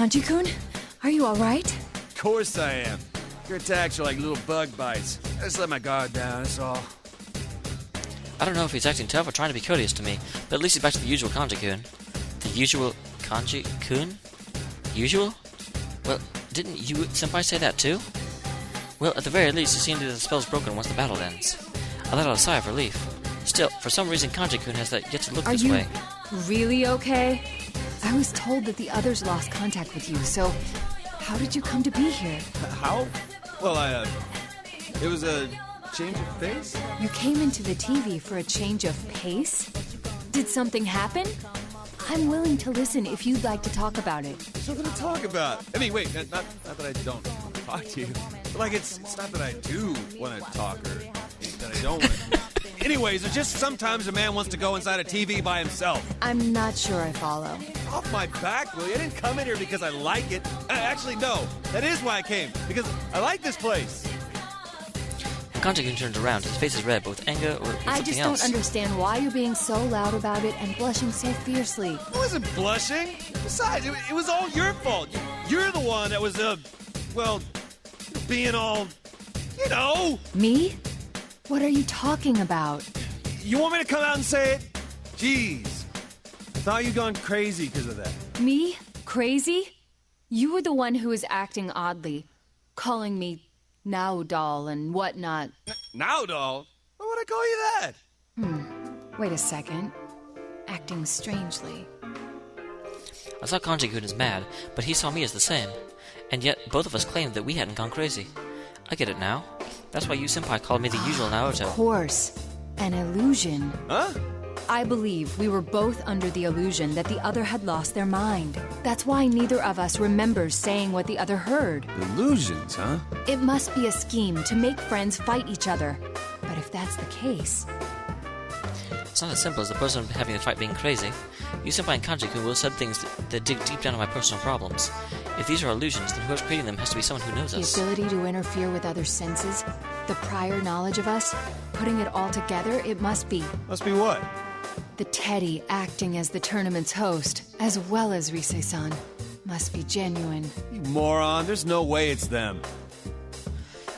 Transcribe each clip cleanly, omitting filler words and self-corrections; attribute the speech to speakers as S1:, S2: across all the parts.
S1: Kanji-kun? Are you alright?
S2: Of course I am. Your attacks are like little bug bites. I just let my guard down, that's all.
S3: I don't know if he's acting tough or trying to be courteous to me, but at least he's back to the usual Kanji-kun. The usual Kanji-kun? Usual? Well, didn't you, Senpai, say that too? Well, at the very least, it seems that the spell's broken once the battle ends. I let out a sigh of relief. Still, for some reason, Kanji-kun has yet to look this way.
S1: Are you really okay? I was told that the others lost contact with you, so how did you come to be here?
S2: How? Well, it was a change of pace?
S1: You came into the TV for a change of pace? Did something happen? I'm willing to listen if you'd like to talk about it.
S2: There's nothing to talk about. I mean, wait, not that I don't want to talk to you. But, like, it's not that I do want to talk or that I don't want to. Anyways, it's just sometimes a man wants to go inside a TV by himself.
S1: I'm not sure I follow.
S2: Off my back, will you? I didn't come in here because I like it. Actually, no. That is why I came. Because I like this place.
S3: Kanji-kun turns around. His face is red, but with anger or with
S1: I
S3: something
S1: just
S3: else.
S1: don't understand why you're being so loud about it and blushing so fiercely.
S2: I wasn't blushing. Besides, it was all your fault. You're the one that was, being all, you know.
S1: Me? What are you talking about?
S2: You want me to come out and say it? Jeez. I thought you'd gone crazy because of that.
S1: Me? Crazy? You were the one who was acting oddly, calling me Naoto and whatnot.
S2: Naoto? Why would I call you that?
S1: Wait a second. Acting strangely.
S3: I saw Kanji-kun as mad, but he saw me as the same. And yet, both of us claimed that we hadn't gone crazy. I get it now. That's why you senpai called me the usual Naoto.
S1: Of course. An illusion.
S2: Huh?
S1: I believe we were both under the illusion that the other had lost their mind. That's why neither of us remembers saying what the other heard.
S2: Illusions, huh?
S1: It must be a scheme to make friends fight each other. But if that's the case...
S3: It's not as simple as the person having the fight being crazy. You senpai and Kanji-kun will have said things that dig deep down into my personal problems. If these are illusions, then whoever's creating them has to be someone who knows
S1: The
S3: us.
S1: ability to interfere with other senses, the prior knowledge of us, putting it all together, it must be...
S2: Must be what?
S1: The Teddy acting as the tournament's host, as well as Rise-san. Must be genuine.
S2: You moron, there's no way it's them.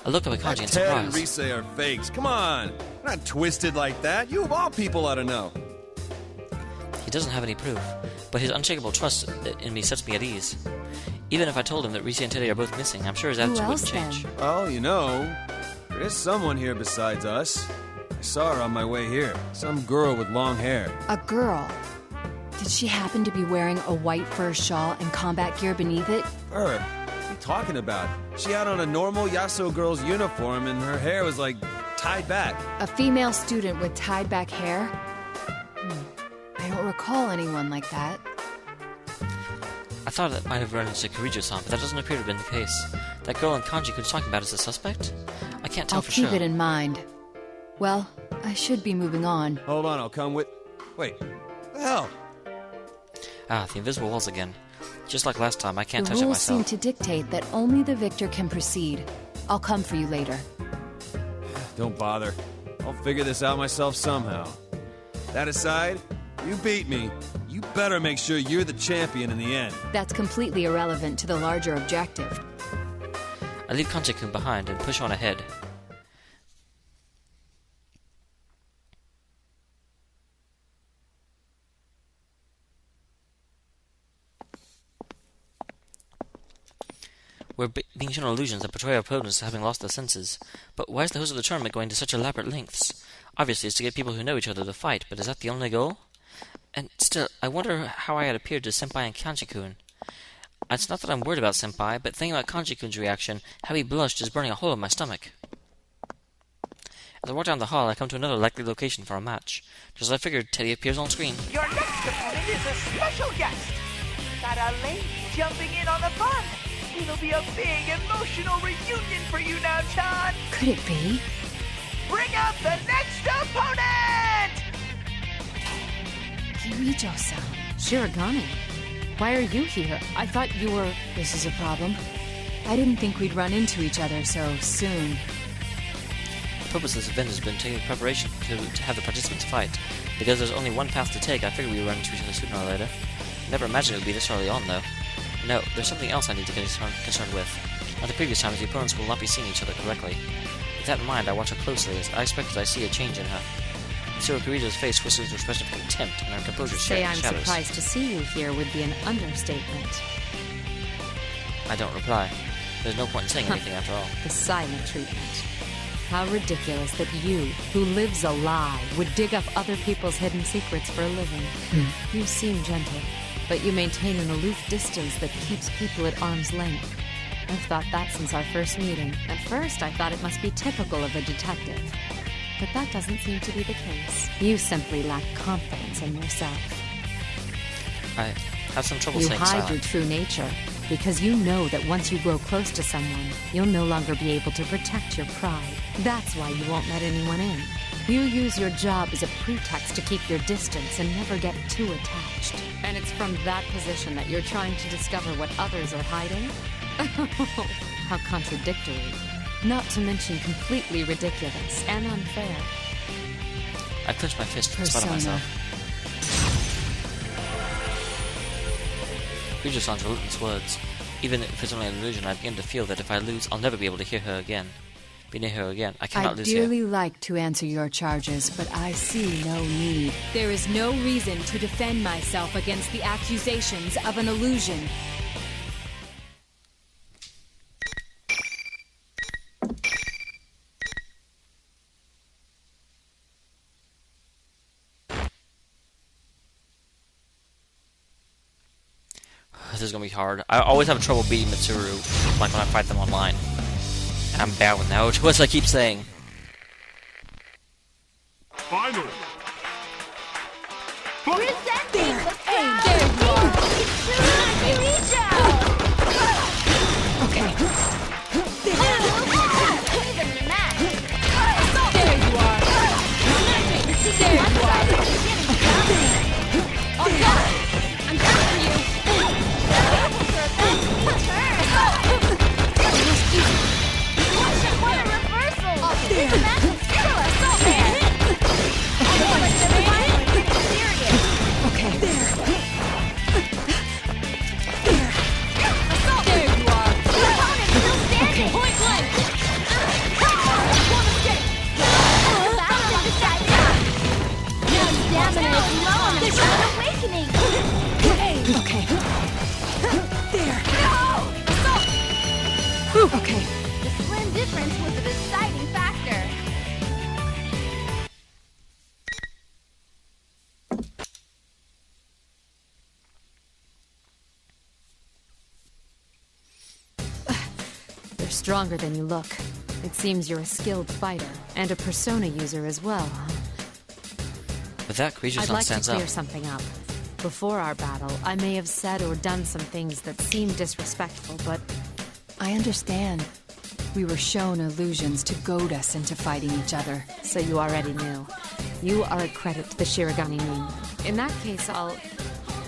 S3: I looked up at Kanji in
S2: Ted and
S3: surprise.
S2: Rise are fakes. Come on. We're not twisted like that. You of all people ought to know.
S3: He doesn't have any proof, but his unshakable trust in me sets me at ease. Even if I told him that Rise and Teddy are both missing, I'm sure his attitude
S1: else
S3: wouldn't change.
S1: then?
S2: Well, you know, there is someone here besides us. I saw her on my way here. Some girl with long hair.
S1: A girl. Did she happen to be wearing a white fur shawl and combat gear beneath it?
S2: Her? What are you talking about? She had on a normal Yasuo girl's uniform and her hair was like tied back.
S1: A female student with tied back hair? I don't recall anyone like that.
S3: I thought that might have run into Kirijo-san, but that doesn't appear to have been the case. That girl in Kanji-kun's talking about is a suspect? I can't tell
S1: I'll
S3: for
S1: keep
S3: sure.
S1: it in mind. Well, I should be moving on.
S2: Hold on, I'll come with... Wait, what the hell?
S3: Ah, the invisible walls again. Just like last time, I can't
S1: The
S3: touch it
S1: rules seem
S3: myself.
S1: to dictate that only the victor can proceed. I'll come for you later.
S2: Don't bother. I'll figure this out myself somehow. That aside, you beat me. You better make sure you're the champion in the end.
S1: That's completely irrelevant to the larger objective.
S3: I leave Kanji-kun behind and push on ahead. We're being shown illusions that portray our opponents as having lost their senses. But why is the host of the tournament going to such elaborate lengths? Obviously, it's to get people who know each other to fight, but is that the only goal? And still, I wonder how I had appeared to Senpai and Kanji-kun. It's not that I'm worried about Senpai, but thinking about Kanji-kun's reaction, how he blushed is burning a hole in my stomach. As I walk down the hall, I come to another likely location for a match. Just as I figured, Teddy appears on screen.
S4: Your next opponent is a special guest. Got a lady jumping in on the fun. It'll be a big emotional reunion for you now, Chan.
S1: Could it be?
S4: Bring out the next opponent!
S1: Kirijo-san. Shiragane. Why are you here? I thought you were... This is a problem. I didn't think we'd run into each other so soon.
S3: The purpose of this event has been taking preparation to have the participants fight. Because there's only one path to take, I figured we would run into each other sooner or later. Never imagined it would be this early on, though. No, there's something else I need to get concerned with. Like the previous times, the opponents will not be seeing each other correctly. With that in mind, I watch her closely, as I expect that I see a change in her. Zero Kirijo's face twists into an expression of contempt, and her composure
S1: Say I'm
S3: shatters.
S1: surprised to see you here would be an understatement.
S3: I don't reply. There's no point in saying anything after all.
S1: The silent treatment. How ridiculous that you, who lives a lie, would dig up other people's hidden secrets for a living. You seem gentle, but you maintain an aloof distance that keeps people at arm's length. I've thought that since our first meeting. At first, I thought it must be typical of a detective. But that doesn't seem to be the case. You simply lack confidence in yourself.
S3: I have some trouble
S1: You
S3: staying
S1: hide
S3: silent.
S1: your true nature because you know that once you grow close to someone, you'll no longer be able to protect your pride. That's why you won't let anyone in. You use your job as a pretext to keep your distance and never get too attached. And it's from that position that you're trying to discover what others are hiding? How contradictory. Not to mention completely ridiculous and unfair.
S3: I clench my fist in spite of
S1: Persona.
S3: myself. Kirijo-san's relentless words. Even if it's only an illusion, I begin to feel that if I lose, I'll never be able to hear her again. Be near her again. I cannot
S1: I'd
S3: lose here.
S1: dearly like to answer your charges, but I see no need. There is no reason to defend myself against the accusations of an illusion.
S3: This is gonna be hard. I always have trouble beating Mitsuru, like when I fight them online. And I'm bad with Naoto, as I keep saying.
S5: Final.
S6: Presenting the
S1: Hey,
S6: crowd,
S1: there you are.
S6: Kirijo!
S1: Okay,
S6: Even the match.
S1: there you are. There you are. Oh, God. I'm coming for you.
S6: What a reversal! This match is still a soul man. I feel like the final is getting serious.
S1: Okay, there.
S6: Assault!
S1: There you are.
S6: The opponent's still standing.
S1: Point blank.
S6: One escape. The battle is decided. Now stamina is low on the Grand Awakening.
S1: Okay. There.
S6: No! Assault!
S1: Whew. Okay.
S6: The slim difference was a deciding factor.
S1: You're stronger than you look. It seems you're a skilled fighter, and a persona user as well, huh?
S3: With that,
S1: I'd
S3: Kirijo-san
S1: like to
S3: stands up.
S1: clear something up. Before our battle, I may have said or done some things that seemed disrespectful, but I understand. We were shown illusions to goad us into fighting each other, so you already knew. You are a credit to the Shiragane moon. In that case,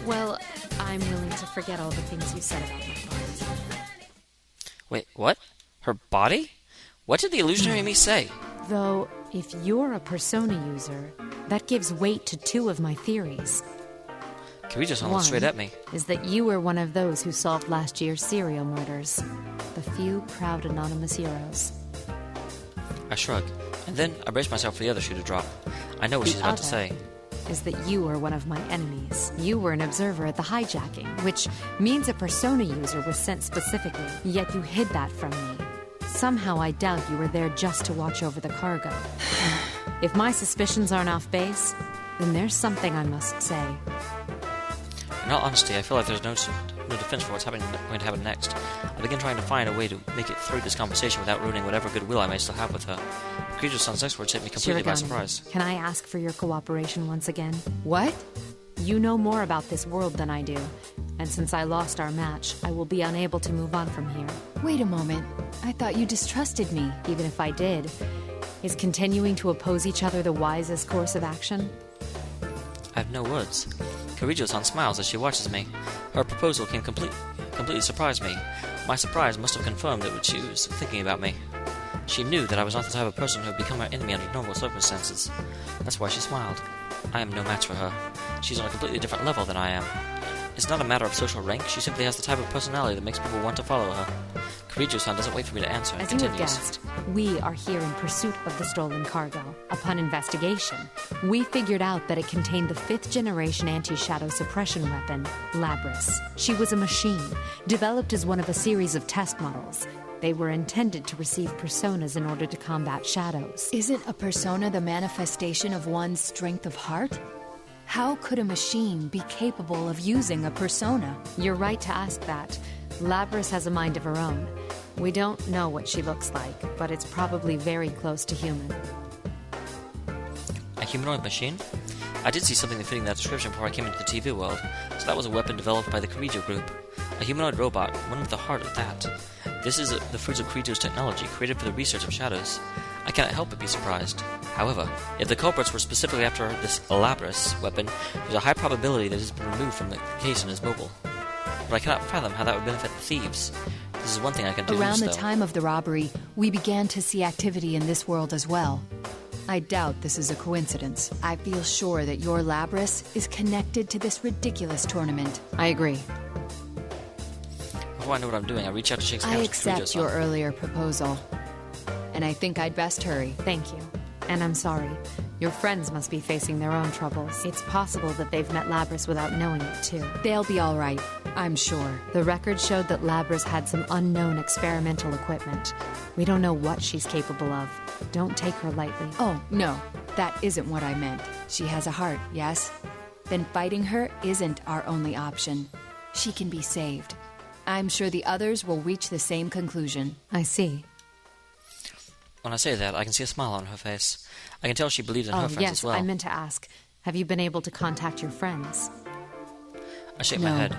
S1: well, I'm willing to forget all the things you said about my body.
S3: Wait, what? Her body? What did the illusionary me say?
S1: Though, if you're a persona user, that gives weight to two of my theories.
S3: Kirijo-san
S1: One
S3: looked straight at me.
S1: is that you were one of those who solved last year's serial murders. The few proud anonymous heroes.
S3: I shrug, and then I brace myself for the other shoe to drop. I know what
S1: The
S3: she's about to
S1: other
S3: say.
S1: is that you were one of my enemies. You were an observer at the hijacking, which means a persona user was sent specifically, yet you hid that from me. Somehow I doubt you were there just to watch over the cargo. If my suspicions aren't off base, then there's something I must say.
S3: In all honesty, I feel like there's no defense for what's going to happen next. I begin trying to find a way to make it through this conversation without ruining whatever goodwill I may still have with her. Kirijo-san's next words hit me completely by
S1: Shiragane,
S3: surprise.
S1: can I ask for your cooperation once again?
S7: What?
S1: You know more about this world than I do, and since I lost our match, I will be unable to move on from here.
S7: Wait a moment. I thought you distrusted me.
S1: Even if I did, is continuing to oppose each other the wisest course of action?
S3: I have no words. Kirijo-san smiles as she watches me. Her proposal came completely surprised me. My surprise must have confirmed that she was thinking about me. She knew that I was not the type of person who would become her enemy under normal circumstances. That's why she smiled. I am no match for her. She's on a completely different level than I am. It's not a matter of social rank. She simply has the type of personality that makes people want to follow her. Kirijo-san doesn't wait for me to answer and
S1: As you have
S3: continues.
S1: guessed, we are here in pursuit of the stolen cargo. Upon investigation, we figured out that it contained the 5th generation anti-shadow suppression weapon, Labris. She was a machine, developed as one of a series of test models. They were intended to receive personas in order to combat shadows.
S7: Isn't a persona the manifestation of one's strength of heart? How could a machine be capable of using a persona?
S1: You're right to ask that. Labris has a mind of her own. We don't know what she looks like, but it's probably very close to human.
S3: A humanoid machine? I did see something fitting that description before I came into the TV world, so that was a weapon developed by the Kirijo group. A humanoid robot, one with a heart at that. This is the fruits of Kirijo's technology, created for the research of shadows. I cannot help but be surprised. However, if the culprits were specifically after this Labris weapon, there's a high probability that it has been removed from the case and is mobile. But I cannot fathom how that would benefit the thieves. This is one thing I can deduce,
S7: Around the
S3: though.
S7: time of the robbery, we began to see activity in this world as well. I doubt this is a coincidence. I feel sure that your Labris is connected to this ridiculous tournament.
S1: I agree.
S3: Before I know what I'm doing, I reach out to shake
S7: I
S3: hands with
S7: accept
S3: Kirijo-san.
S7: your earlier proposal. And I think I'd best hurry.
S1: Thank you. And I'm sorry. Your friends must be facing their own troubles. It's possible that they've met Labris without knowing it, too.
S7: They'll be all right, I'm sure.
S1: The record showed that Labris had some unknown experimental equipment. We don't know what she's capable of. Don't take her lightly.
S7: Oh, no, that isn't what I meant. She has a heart, yes? Then fighting her isn't our only option. She can be saved. I'm sure the others will reach the same conclusion.
S1: I see.
S3: When I say that, I can see a smile on her face. I can tell she believes in her friends
S1: yes,
S3: as well.
S1: I meant to ask. Have you been able to contact your friends?
S3: I shake my head.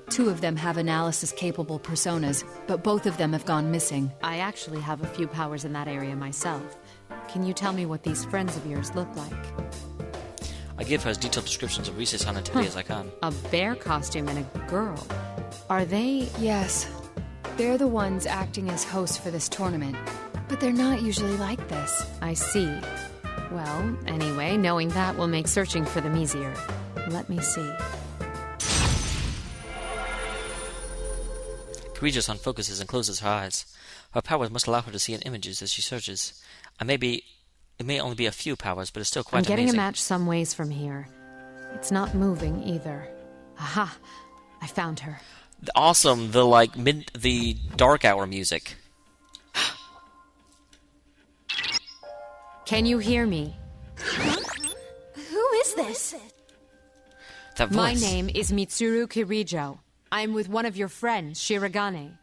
S7: 2 of them have analysis-capable personas, but both of them have gone missing.
S1: I actually have a few powers in that area myself. Can you tell me what these friends of yours look like?
S3: I give her as detailed descriptions of Rise-san and Teddy as I can.
S1: A bear costume and a girl. Are they...
S7: Yes, they're the ones acting as hosts for this tournament. But they're not usually like this.
S1: I see. Well, anyway, knowing that will make searching for them easier. Let me see.
S3: Kirijo-san focuses and closes her eyes. Her powers must allow her to see in images as she searches. It may only be a few powers, but it's still quite
S1: I'm getting
S3: amazing.
S1: a match some ways from here. It's not moving either. Aha! I found her.
S3: Awesome, the dark hour music.
S1: Can you hear me?
S6: Who is this?
S3: That voice.
S1: My name is Mitsuru Kirijo. I'm with one of your friends, Shiragane.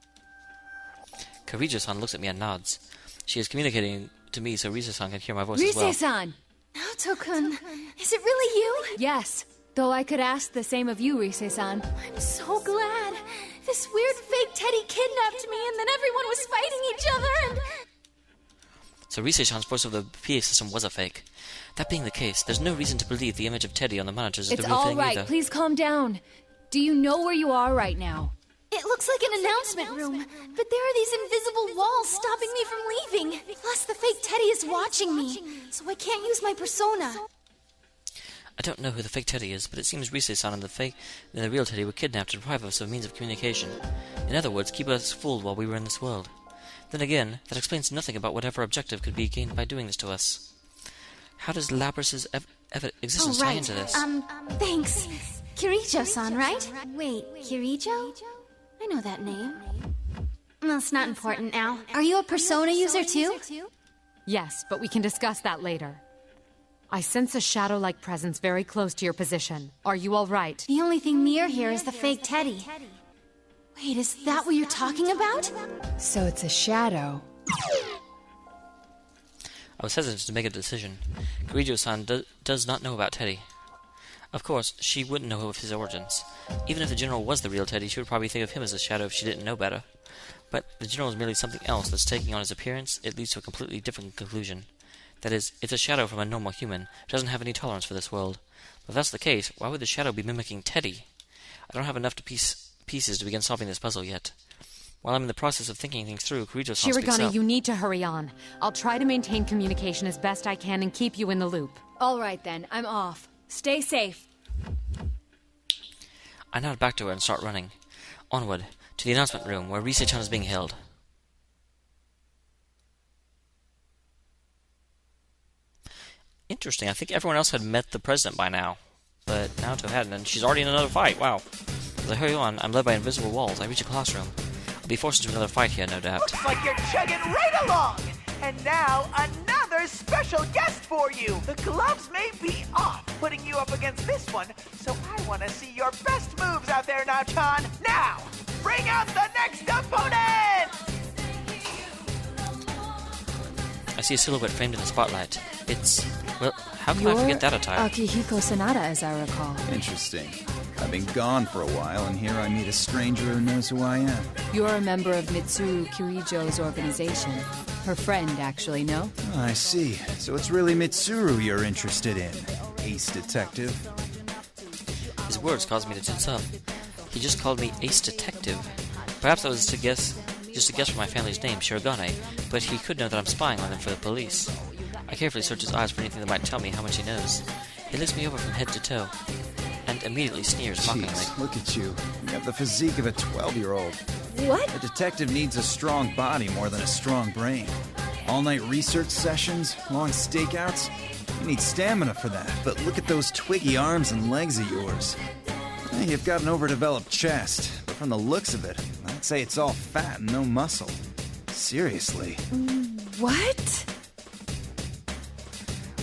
S3: Kirijo-san looks at me and nods. She is communicating to me so Rise-san can hear my voice as well.
S7: Rise-san!
S6: Naoto-kun, is it really you?
S7: Yes, though I could ask the same of you, Rise-san.
S6: I'm so glad. This weird fake Teddy kidnapped me and then everyone was fighting each other and...
S3: So Rise-san's voice over the PA system was a fake. That being the case, there's no reason to believe the image of Teddy on the monitors is
S7: It's
S3: the real
S7: all
S3: thing
S7: right,
S3: either.
S7: please calm down. Do you know where you are right now?
S6: It looks like an announcement room, but there are these invisible walls stopping me from leaving. Plus, the fake Teddy is watching me, so I can't use my persona.
S3: I don't know who the fake Teddy is, but it seems Rise-san and the real Teddy were kidnapped to deprive us of means of communication. In other words, keep us fooled while we were in this world. Then again, that explains nothing about whatever objective could be gained by doing this to us. How does Labris's existence tie into this?
S6: Thanks. Kirijo-san, right? Wait, Kirijo? I know that name. That's not important now. Are you a persona user too?
S1: Yes, but we can discuss that later. I sense a shadow-like presence very close to your position. Are you all right?
S6: The only thing near here is the fake Teddy. Wait, is that what you're talking about?
S7: So it's a shadow.
S3: I was hesitant to make a decision. Kirijo-san does not know about Teddy. Of course, she wouldn't know of his origins. Even if the General was the real Teddy, she would probably think of him as a shadow if she didn't know better. But the General is merely something else that's taking on his appearance. It leads to a completely different conclusion. That is, it's a shadow from a normal human who doesn't have any tolerance for this world. But if that's the case, why would the shadow be mimicking Teddy? I don't have enough pieces to begin solving this puzzle yet. While I'm in the process of thinking things through, Kirijo-san speaks
S1: Shiragane,
S3: up.
S1: you need to hurry on. I'll try to maintain communication as best I can and keep you in the loop.
S7: All right then, I'm off. Stay safe.
S3: I nod back to her and start running. Onward, to the announcement room, where Rise-chan is being held. Interesting, I think everyone else had met the president by now. But Naoto hadn't, and she's already in another fight, wow. As I hurry on, I'm led by invisible walls. I reach a classroom. I'll be forced into another fight here, no doubt.
S4: Looks like you're chugging right along. And now, another special guest for you. The gloves may be off, putting you up against this one, so I want to see your best moves out there, Naoto. Now, bring out the next opponent!
S3: I see a silhouette framed in the spotlight. It's... well, how can I forget that attire?
S7: Akihiko Sanada, as I recall.
S5: Interesting. I've been gone for a while, and here I meet a stranger who knows who I am.
S7: You're a member of Mitsuru Kirijo's organization. Her friend, actually, no?
S5: Oh, I see. So it's really Mitsuru you're interested in. Ace Detective.
S3: His words caused me to tense up. He just called me Ace Detective. Perhaps that was just a guess for my family's name, Shiragane, but he could know that I'm spying on him for the police. I carefully search his eyes for anything that might tell me how much he knows. He looks me over from head to toe, and immediately sneers mockingly.
S5: Jeez, look at you. You have the physique of a 12-year-old.
S7: What?
S5: A detective needs a strong body more than a strong brain. All-night research sessions, long stakeouts. You need stamina for that, but look at those twiggy arms and legs of yours. You've got an overdeveloped chest, but from the looks of it, I'd say it's all fat and no muscle. Seriously.
S7: What?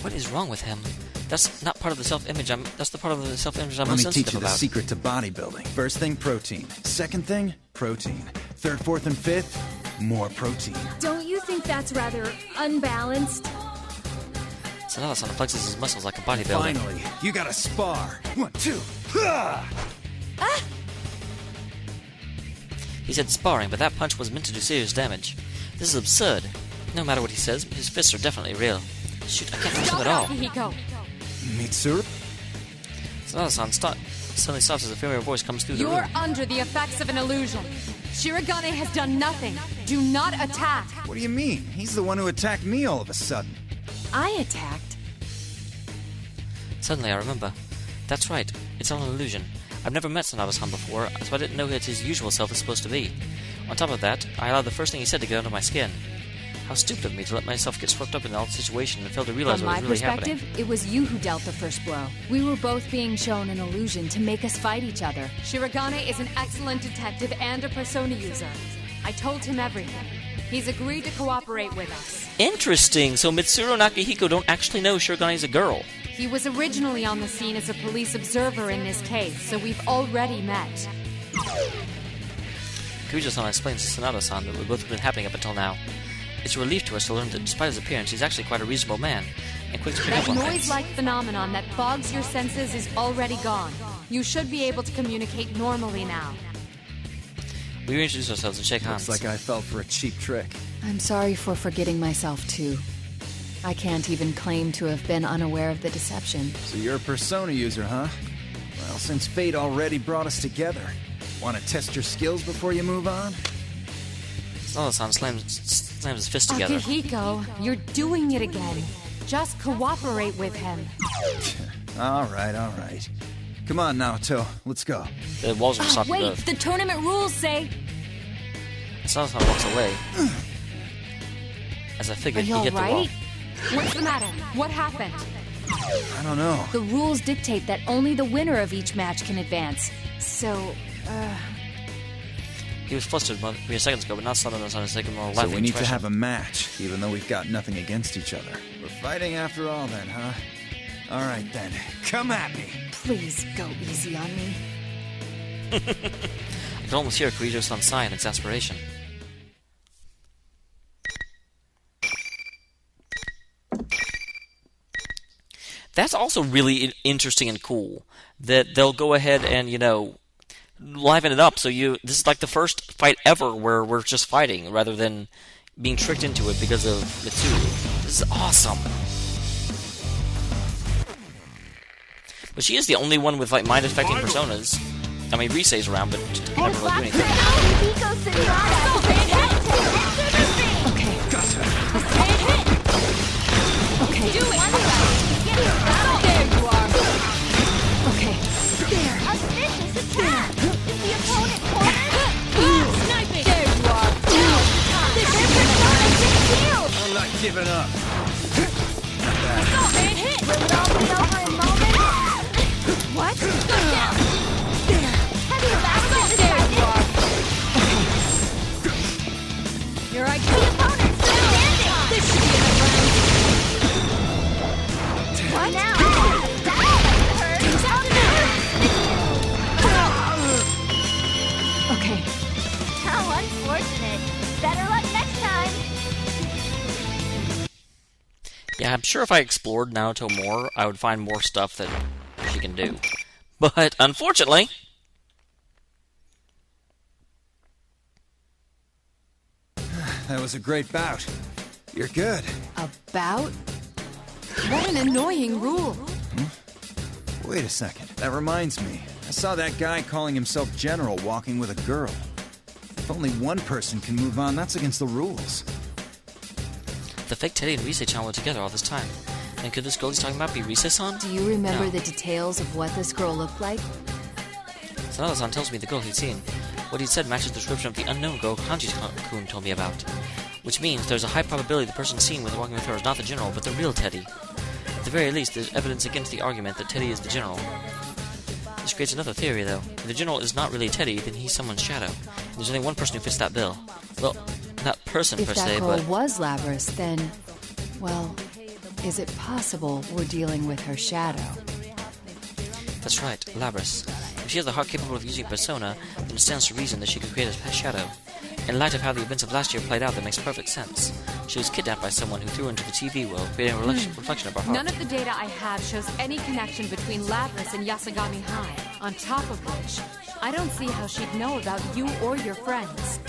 S3: What is wrong with him? That's not part of the self-image that's the part of the self-image I'm
S5: Let
S3: most
S5: me teach
S3: sensitive
S5: you the
S3: about.
S5: secret to bodybuilding. First thing, protein. Second thing, protein. Third, fourth, and fifth, more protein.
S6: Don't you think that's rather unbalanced?
S3: Sanada-san flexes his muscles like a bodybuilder.
S5: Finally, you gotta spar. 1, 2. Ah!
S3: He said sparring, but that punch was meant to do serious damage. This is absurd. No matter what he says, his fists are definitely real. Shoot, I can't reach him at all.
S1: Akihiko.
S5: Mitsuru?
S3: Sanada-san suddenly stops as a familiar voice comes through the room.
S1: You're under the effects of an illusion. Shiragane has done nothing. Do not attack.
S5: What do you mean? He's the one who attacked me all of a sudden.
S7: I attacked.
S3: Suddenly I remember. That's right, it's all an illusion. I've never met Sanada-san before, so I didn't know what his usual self is supposed to be. On top of that, I allowed the first thing he said to get under my skin. How stupid of me to let myself get swept up in all the situation and fail to realize
S7: From
S3: what
S7: my
S3: was really happening.
S7: perspective, it was you who dealt the first blow. We were both being shown an illusion to make us fight each other.
S1: Shiragane is an excellent detective and a persona user. I told him everything. He's agreed to cooperate with us.
S3: Interesting, so Mitsuru and Akihiko don't actually know Shiragane is a girl.
S1: He was originally on the scene as a police observer in this case, so we've already met.
S3: Kirijo-san explains to Sanada-san that we've both been happening up until now. It's a relief to us to learn that despite his appearance, he's actually quite a reasonable man, and quick to pick
S1: That
S3: up on things.
S1: noise-like phenomenon that fogs your senses is already gone. You should be able to communicate normally now.
S3: We reintroduce ourselves and shake hands.
S5: Looks like I fell for a cheap trick.
S7: I'm sorry for forgetting myself, too. I can't even claim to have been unaware of the deception.
S5: So you're a persona user, huh? Well, since fate already brought us together, want to test your skills before you move on?
S3: Sanada-san slams his fist together.
S1: Akihiko, you're doing it again. Just cooperate with him.
S5: All right. Come on, Naoto. Let's go.
S3: The walls are soft to
S1: Wait,
S3: earth.
S1: the tournament rules say...
S3: Sanada-san walks away. As I
S1: Are
S3: figured,
S1: you
S3: he hit the wall.
S1: alright? What's the matter? What happened?
S5: I don't know.
S7: The rules dictate that only the winner of each match can advance. So,
S3: He was flustered mere seconds ago, but now Sanada-san is taking more
S5: So
S3: lively
S5: we need to
S3: expression.
S5: have a match, even though we've got nothing against each other. We're fighting after all then, huh? All right then. Come at me.
S7: please go easy on me.
S3: I can almost hear Kirijo-san's sigh in exasperation. That's also really interesting and cool that they'll go ahead and, liven it up. So this is like the first fight ever where we're just fighting rather than being tricked into it because of Mitsuru. This is awesome. But she is the only one with mind-affecting personas. I mean, Risei's around, but never really do anything.
S7: Okay.
S1: Do it! There you are!
S7: Okay. There.
S6: A vicious attack! Is the opponent cornered?
S7: Sniping! There you are!
S6: This persona's been healed!
S5: I'm not giving up.
S6: Assault man hit! Will it all be over in moments? What? Go down! Heavy battle decided!
S7: Here I
S6: The
S7: go!
S6: opponent's still standing!
S7: This should be enough rounds!
S6: What now? That hurts!
S7: Okay,
S6: How unfortunate! Better luck next time!
S3: Yeah, I'm sure if I explored Naoto more, I would find more stuff that she can do. But, unfortunately...
S5: That was a great bout. You're good.
S7: about? What an annoying rule!
S5: Wait a second. That reminds me. I saw that guy calling himself General walking with a girl. If only one person can move on, that's against the rules.
S3: The fake Teddy and Rise-chan were together all this time. And could this girl he's talking about be Rise-san?
S7: Do you remember
S3: No.
S7: the details of what this girl looked like?
S3: Sanada-san tells me the girl he'd seen. What he'd said matches the description of the unknown girl Kanji-kun told me about. Which means there's a high probability the person seen with walking with her is not the general, but the real Teddy. At the very least, there's evidence against the argument that Teddy is the general. This creates another theory, though. If the general is not really Teddy, then he's someone's shadow. And there's only one person who fits that bill. Well, not person
S7: If
S3: per
S7: that
S3: se,
S7: girl
S3: but...
S7: was Labris, then, well, is it possible we're dealing with her shadow?
S3: That's right, Labris. If she has the heart capable of using persona, then it stands to reason that she could create a shadow. In light of how the events of last year played out, that makes perfect sense. She was kidnapped by someone who threw her into the TV world, creating a reflection of her heart.
S1: None of the data I have shows any connection between Lapras and Yasagami High. On top of which, I don't see how she'd know about you or your friends.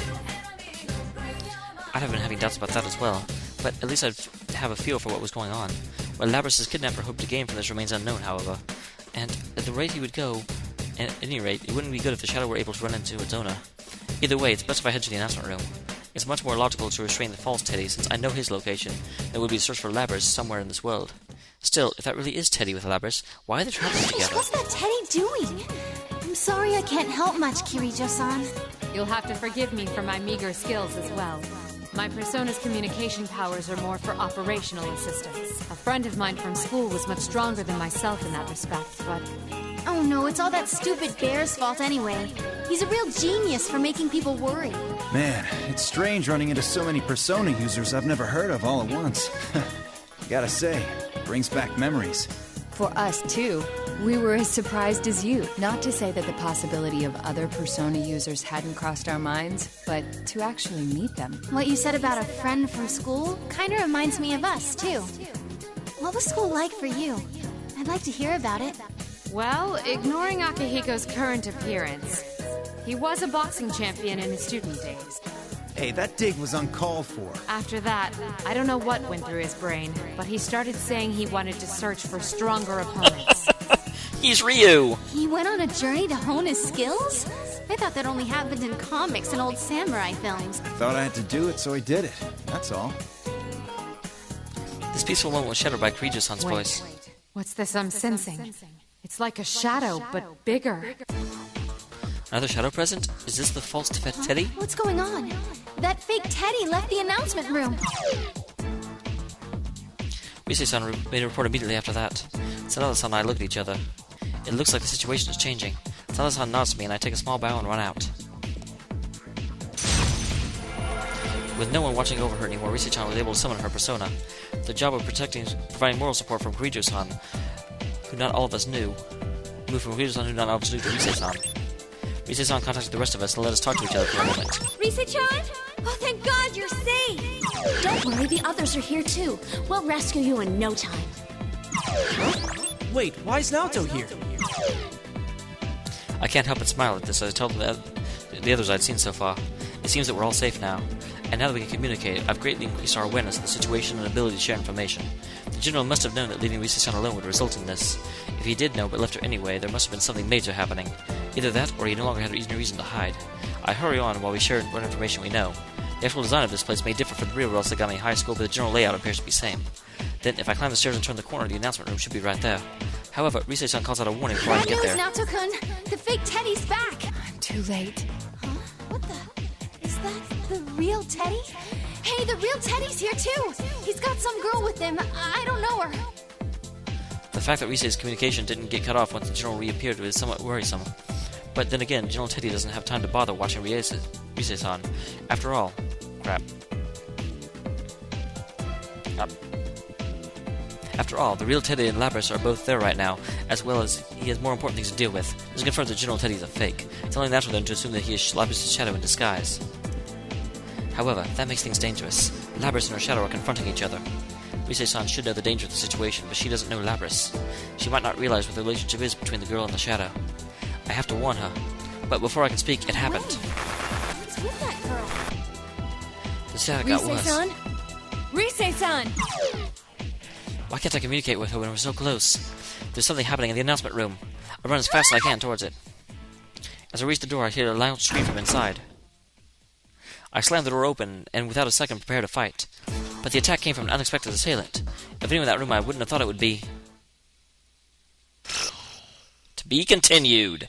S3: I'd have been having doubts about that as well, but at least I'd have a feel for what was going on. What Labris' kidnapper hoped to gain from this remains unknown, however. And at the rate he would go, and at any rate, it wouldn't be good if the shadow were able to run into its owner. Either way, it's best if I head to the announcement room. It's much more logical to restrain the false Teddy, since I know his location, and it would be to search for Labris somewhere in this world. Still, if that really is Teddy with Labris, why are they traveling together?
S6: What's that Teddy doing? I'm sorry I can't help much, Kirijo-san.
S1: You'll have to forgive me for my meager skills as well. My persona's communication powers are more for operational assistance. A friend of mine from school was much stronger than myself in that respect, but
S6: Oh no, it's all that stupid bear's fault anyway. He's a real genius for making people worry.
S5: Man, it's strange running into so many Persona users I've never heard of all at once. Gotta say, brings back memories.
S7: For us, too. We were as surprised as you. Not to say that the possibility of other Persona users hadn't crossed our minds, but to actually meet them.
S6: What you said about a friend from school kinda reminds me of us, too. What was school like for you? I'd like to hear about it.
S1: well, ignoring Akihiko's current appearance, he was a boxing champion in his student days.
S5: Hey, that dig was uncalled for.
S1: After that, I don't know what went through his brain, but he started saying he wanted to search for stronger opponents.
S3: He's Ryu!
S6: He went on a journey to hone his skills? I thought that only happened in comics and old samurai films.
S5: Thought I had to do it, so I did it. That's all.
S3: This peaceful moment was shattered by Kirijo-san's
S1: Wait,
S3: voice.
S1: what's this I'm sensing? It's like a shadow, but bigger.
S3: Another shadow present? Is this the false Teddy?
S6: What's going on? That fake Teddy left the announcement room.
S3: Rise-san made a report immediately after that. Sanada-san and I look at each other. It looks like the situation is changing. Sanada-san nods to me and I take a small bow and run out. With no one watching over her anymore, Rise-chan was able to summon her persona. The job of providing moral support from Kirijo-san, who not all of us knew, moved from Kirijo-san, who not all of us knew, to Rise-san. Rise-san contacted the rest of us and let us talk to each other for a moment.
S6: Risa-chan? Oh, thank God you're safe! Don't worry, the others are here too. We'll rescue you in no time.
S8: Wait, why is Naoto here?
S3: I can't help but smile at this as I told the others I'd seen so far. It seems that we're all safe now. And now that we can communicate, I've greatly increased our awareness of the situation and ability to share information. The general must have known that leaving Rise-chan alone would result in this. If he did know but left her anyway, there must have been something major happening. Either that, or he no longer had any reason to hide. I hurry on while we share what information we know. The actual design of this place may differ from the real Yasagami High School, but the general layout appears to be the same. Then, if I climb the stairs and turn the corner, the announcement room should be right there. However, Rise-chan calls out a warning before I
S6: Bad
S3: get
S6: news,
S3: there.
S6: Naoto-kun. The fake Teddy's back!
S7: I'm too late.
S6: Huh? What the? Is that the real Teddy? Hey, the real Teddy's here too! He's got some girl with him. I don't know her.
S3: The fact that Rise's communication didn't get cut off once the General reappeared was somewhat worrisome. But then again, General Teddy doesn't have time to bother watching Rise-san. After all... Crap. After all, the real Teddy and Lapras are both there right now, as well as he has more important things to deal with. This confirms that General Teddy is a fake. It's only natural then to assume that he is Lapras' shadow in disguise. However, that makes things dangerous. Lapras and her shadow are confronting each other. Rise-san should know the danger of the situation, but she doesn't know Lapras. She might not realize what the relationship is between the girl and the shadow. I have to warn her. But before I can speak, it happened.
S6: What's with that girl?
S3: The shadow got worse.
S7: Rise-san? Rise-san!
S3: Why can't I communicate with her when we're so close? There's something happening in the announcement room. I run as fast as I can towards it. As I reach the door, I hear a loud scream from inside. I slam the door open, and without a second prepare to fight. But the attack came from an unexpected assailant. If anyone in that room, I wouldn't have thought it would be... To be continued.